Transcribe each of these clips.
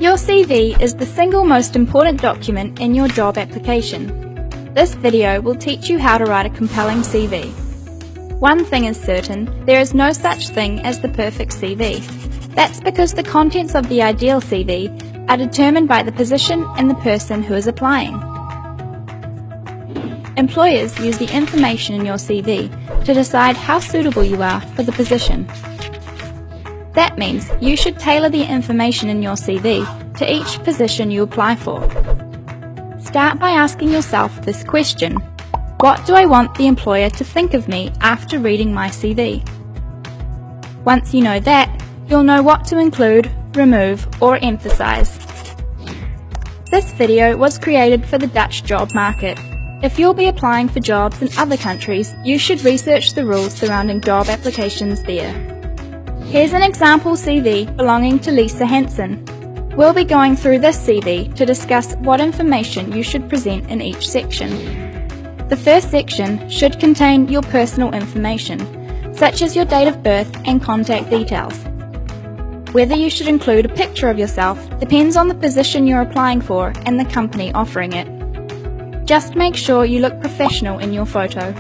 Your CV is the single most important document in your job application. This video will teach you how to write a compelling CV. One thing is certain, there is no such thing as the perfect CV. That's because the contents of the ideal CV are determined by the position and the person who is applying. Employers use the information in your CV to decide how suitable you are for the position. That means you should tailor the information in your CV to each position you apply for. Start by asking yourself this question: what do I want the employer to think of me after reading my CV? Once you know that, you'll know what to include, remove, or emphasize. This video was created for the Dutch job market. If you'll be applying for jobs in other countries, you should research the rules surrounding job applications there. Here's an example CV belonging to Lisa Hansen. We'll be going through this CV to discuss what information you should present in each section. The first section should contain your personal information, such as your date of birth and contact details. Whether you should include a picture of yourself depends on the position you're applying for and the company offering it. Just make sure you look professional in your photo.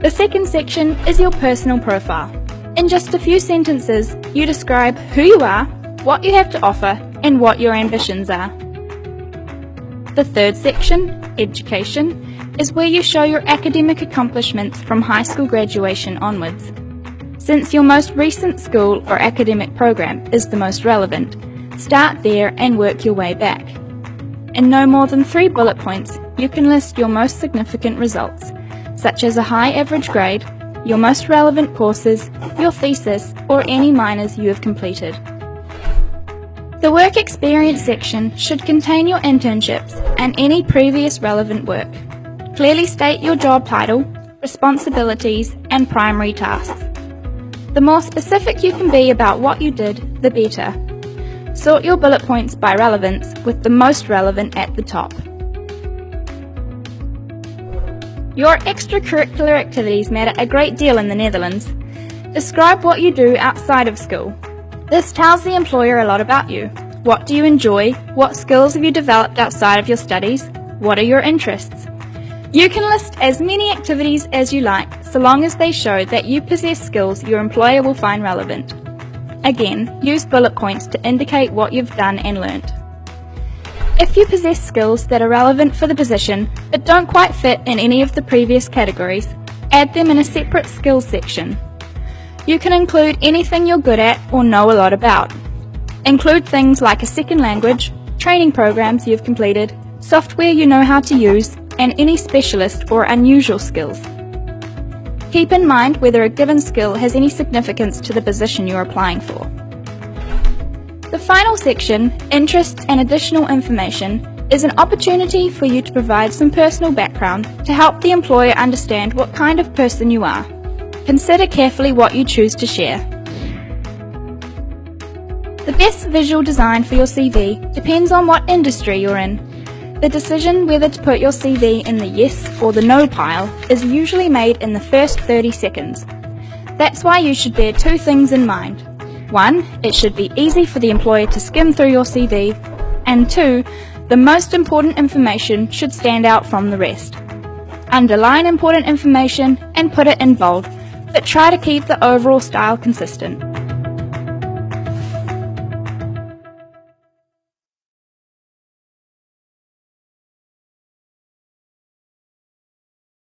The second section is your personal profile. In just a few sentences, you describe who you are, what you have to offer, and what your ambitions are. The third section, education, is where you show your academic accomplishments from high school graduation onwards. Since your most recent school or academic program is the most relevant, start there and work your way back. In no more than 3 bullet points, you can list your most significant results, such as a high average grade, your most relevant courses, your thesis, or any minors you have completed. The work experience section should contain your internships and any previous relevant work. Clearly state your job title, responsibilities, and primary tasks. The more specific you can be about what you did, the better. Sort your bullet points by relevance, with the most relevant at the top. Your extracurricular activities matter a great deal in the Netherlands. Describe what you do outside of school. This tells the employer a lot about you. What do you enjoy? What skills have you developed outside of your studies? What are your interests? You can list as many activities as you like, so long as they show that you possess skills your employer will find relevant. Again, use bullet points to indicate what you've done and learnt. If you possess skills that are relevant for the position, but don't quite fit in any of the previous categories, add them in a separate skills section. You can include anything you're good at or know a lot about. Include things like a second language, training programs you've completed, software you know how to use, and any specialist or unusual skills. Keep in mind whether a given skill has any significance to the position you're applying for. The final section, Interests and Additional Information, is an opportunity for you to provide some personal background to help the employer understand what kind of person you are. Consider carefully what you choose to share. The best visual design for your CV depends on what industry you're in. The decision whether to put your CV in the yes or the no pile is usually made in the first 30 seconds. That's why you should bear 2 things in mind. 1, it should be easy for the employer to skim through your CV, and 2, the most important information should stand out from the rest. Underline important information and put it in bold, but try to keep the overall style consistent.